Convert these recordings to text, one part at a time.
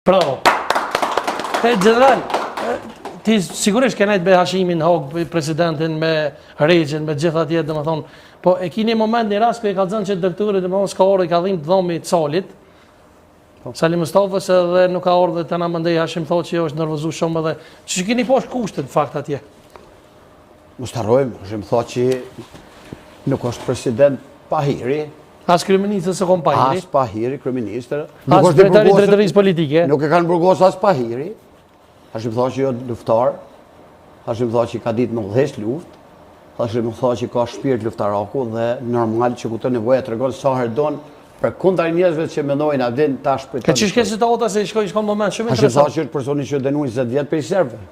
Bravo. General, ti sigurisht ke nejt me Hashimin Hog, presidentin, me Regjin, me gjitha tjetë, dhe më thonë, po e ki një moment një rast kër e ka zënë që doktorit, dhe më thonë, s'ka orë i ka dhimë të dhomi të Salit, Sali Mustafës edhe nuk ka orë dhe të na mëndej Hashim thot që jo është nërvëzu shumë edhe, që keni poshtë kushtet fakt atje? Mos të harrojmë, Hashim thot që nuk është president pahiri, As kryeministës së kompajri. as pahiri, kryeministër. As drejtari i drejtërisë politike. Nuk e kanë burgos as pahiri. Hashim thot që jo luftar. Hashim thot që ka ditë me udhëheq luftë. Hashim thot që ka shpirt luftaraku dhe normal që kupton nevoja tregon sa herë don për kundër njerëzve që mendojnë a vjen tash për Ka çish ke si ta ota se shkon moment shumë Hashim interesant. thot që është personi që dënuar 20 vjet për serbëve.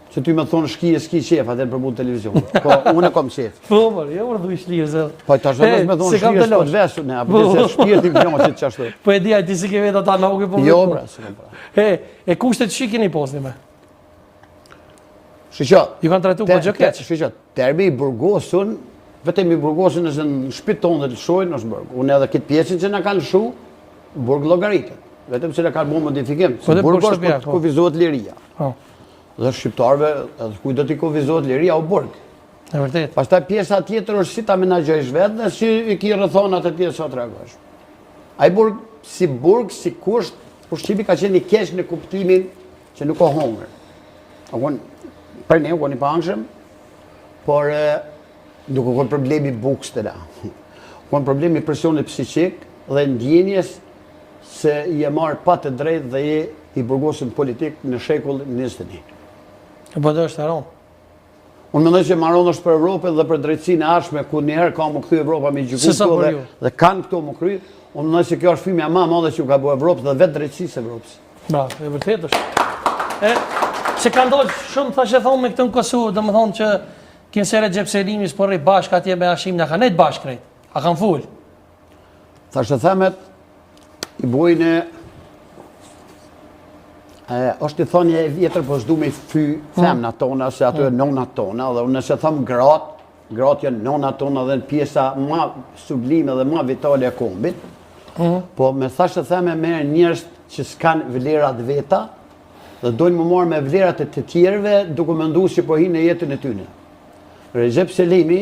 Që ty më thonë s'ki qef atë për mund televizion. Po unë kam qef. Po, jo më thuj shlirë se. Po tash vetëm më thonë shlirë s'po vesh ne, apo se shpirti vjen që çashtu. Po e di ai ti si ke vetë ata nuk e po. Jo, bra, s'kam pra. E kushtet që keni posni me? Shiqo. Ju kanë trajtuar po gjë keq. Shiqo, termi i burgosun, vetëm i burgosun nëse në shtëpi tonë të lëshojnë në burg. Unë edhe këtë pjesën që na kanë lëshu, burg llogaritë. Vetëm se na kanë bën modifikim. Burg është ku kufizohet liria. Po. Dhe shqiptarëve, edhe kujt do t'i kufizohet liria o burg. E vërtet. Pastaj pjesa tjetër është si ta menaxhosh vetë dhe si i ki rrethon atë pjesë sa tregosh. Ai burg, si kusht, ushqimi ka qenë i keq në kuptimin që nuk ka hunger. Akon për ne u keni pangshëm, por nuk ka problemi bukës të la. Ka problemi presionit psiqik dhe ndjenjes se i e marr pa të drejtë dhe i burgosën politik në shekullin 21. Po do është haron. Unë mendoj që marron është për Evropën dhe për drejtsinë e ardhshme ku njëherë ka më kthy Evropa me gjykuar dhe kanë këto më kry. Unë mendoj se kjo është fëmia më e madhe që ka bëu Evropa dhe vetë drejtësisë e Evropës. Bravo, e vërtet është. Se ka ndodhur shumë thashë thonë me këtë në Kosovë, domethënë që Kinsere Recep Selimi sporri bashkë atje me Hashim na kanë bashkë krejt. A kanë ful. Thashë themet i bujnë është i thonje e vjetër, po s'du me fy femna tona, se ato e nona tona, dhe unë nëse thëmë gratë janë nona tona dhe në pjesa ma sublime dhe ma vitale e kombit, po me thashë theme merë njerëz që s'kan vlerat veta, dhe dojnë më marë me vlerat e të tjerëve, duke mendu që po hinë në jetën e tyne. Recep Selimi,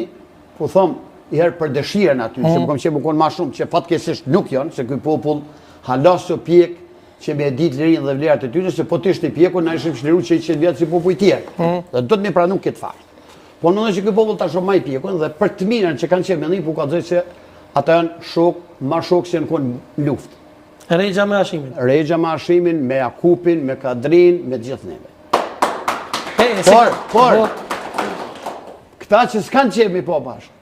po thëmë, i herë për dëshirën aty, që më kom që më konë ma shumë, që fatkesisht nuk janë, se këj popull halasë o pjekë, që me ditë lirin dhe vlerat e tyre, se po të ishte i pjeku, na ishim shliru që i qenë vjetë si popull tjerë. Dhe do të me pranu këtë farë. Po në që këj popull ta shumë ma i pjeku, dhe për të mirën që kanë qenë me një, po ka dhejtë që ata janë shokë, ma shokë që në konë luftë. Regja me Hashimin. Regja me Hashimin, me Jakupin, me Kadrin, me gjithë neve. Por, këta që s'kanë qenë mi po bashkë,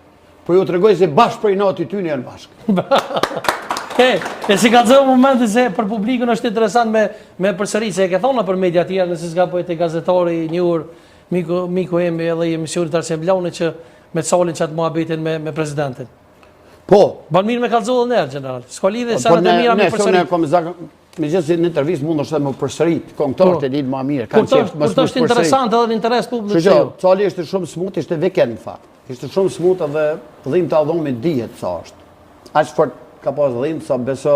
po ju të regoj se bashkë për i nati ty një janë bashkë. E si ka zëmë momenti se për publikun është interesant me përsëri, se e ke thonë për media tjerë, nëse s'ka pojtë e gazetori njur, Miku Emi edhe i emisionit Arsem Blauni që me të salin që atë muhabetin me presidentin. Po. Ban mirë me kalëzohë dhe nërë, general. S'ka lidhe sa në të mira me përsërit. Me gjithë si në intervjist mund është dhe me përsërit, kongtarët e lidhë ma mirë. Kur të është interesant edhe në interes publik që ju. Cali ishte shumë smut, ishte veken në fakt. Ishte shumë smut edhe dhim të adhomit dihet sa është. Aqë fort ka pas dhim, sa beso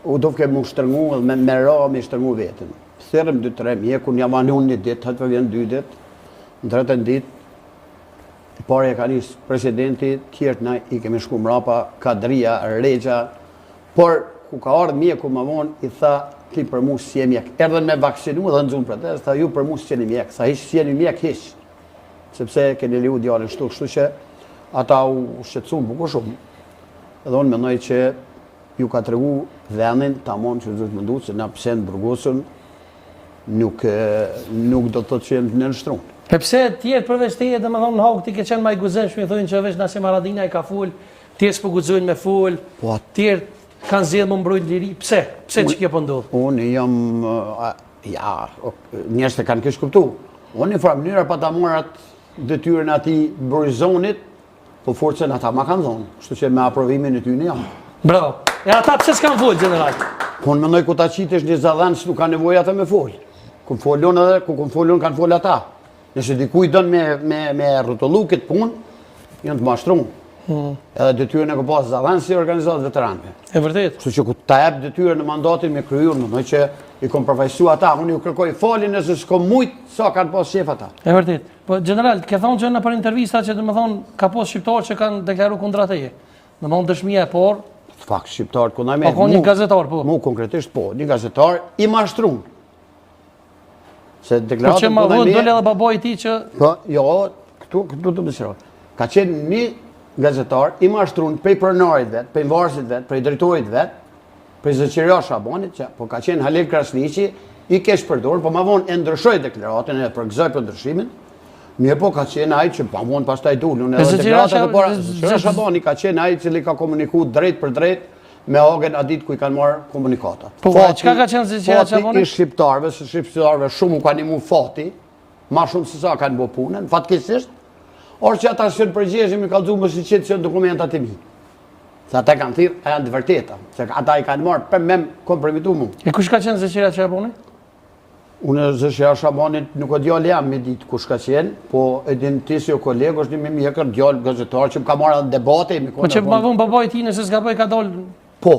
u do ke mu shtërngu dhe me ra me shtërngu vetën. Therëm 2-3 mjeku, një manon një ditë, hëtë për vjen 2 ditë, në 3 ditë, pare e ka njës presidenti, tjertë na i kemi shku mrapa, Kadria, Regja, por ku ka ardhë mjeku më vonë, i tha, ti për mu si e mjek. Erdhen me vaksinu dhe në zunë protest, tha ju për mu si e një mjek, tha hish si e një mjek hish, sepse keni liu djallin shtu, që ata u shqetsu buku shumë. Edhe unë mendoj që ju ka tregu vendin, tamam që du të mëndu, se na pse në burgosën nuk do të thotë që jenë në nështrunë. E pse tjerë përveç teje, dhe më thonë në hauk, ti ke qenë ma i guzenshme, i thujnë që veç Nasim Haradinaj ka full, tjerë s'po gudzojnë me full, tjerë kanë zjedhë më mbrojt liri, pse? Pse që kjo pëndodhë? Unë jam, njerës të kanë kështë kuptu. Unë i fra mënyra pa ta morat detyrën ati burizonit, po forcen ata ma kanë dhonë, shtu që me aprovimin e ty në jam. Bravo. E ata pse s'kanë full, general? Unë mendoj ku ta qitesh një zadhen që nuk ka nevoj ata me full. Ku folon edhe, ku folon kanë full ata. Nëse dikuj dënë me rrotullu këtë punë, janë të mashtrunë. Edhe detyrën e ka pas Zallan si organizatë veteranëve. E vërtet. Kështu që ku ta jep detyrën në mandatin me kryer, më që i kom përfaqësu ata, unë ju kërkoj falin nëse s'kom mujt sa kanë pas shef ata. E vërtet. Po general, ke thonë që në për intervista që domethënë ka pas shqiptarë që kanë deklaruar kundra teje. Domethënë dëshmia e por. Fakt shqiptar kundra me. Po një gazetar po. Mu konkretisht po, një gazetar i mashtruar. Se Po deklaratën që ma vë dole edhe baboi i tij që po, jo, këtu të mësiroj. Ka qenë një gazetar i mashtruar prej pronarit vet, prej varësit vet, prej drejtorit vet, prej zëqëria Shabonit, që po ka qenë Halil Krasniqi, i kesh përdorur, po ma vonë e ndryshoi deklaratën e përgëzoi për ndryshimin. Mirë po ka qenë ai që pa vonë pastaj dulun edhe deklarata e para. Zëqëria Shaboni ka qenë ai i cili ka komunikuar drejt për drejt me Hagen Adit ku i kanë marrë komunikata. Po çka ka qenë Zëqëria Shaboni? Fati i shqiptarëve shumë u kanë ndihmu fati, ma shumë se sa kanë bërë punën, fatkeqësisht. Or që ata shën përgjigjesh mi kallëzu më si qetë që dokumentat e mi. Se ata kanë thirrë, e janë të vërteta. Se ata i kanë marrë për me kompromitu mu. E kush ka qenë Zëqëria Shaboni? Unë Zëqëria Shabonit nuk o djallë jam me ditë kush ka qenë, po edhin ti si o kolegë është një me mjekër djallë gazetar që më ka marrë debate. Po që ma vonë babaj ti nëse s'ka bëj ka dollë. Po,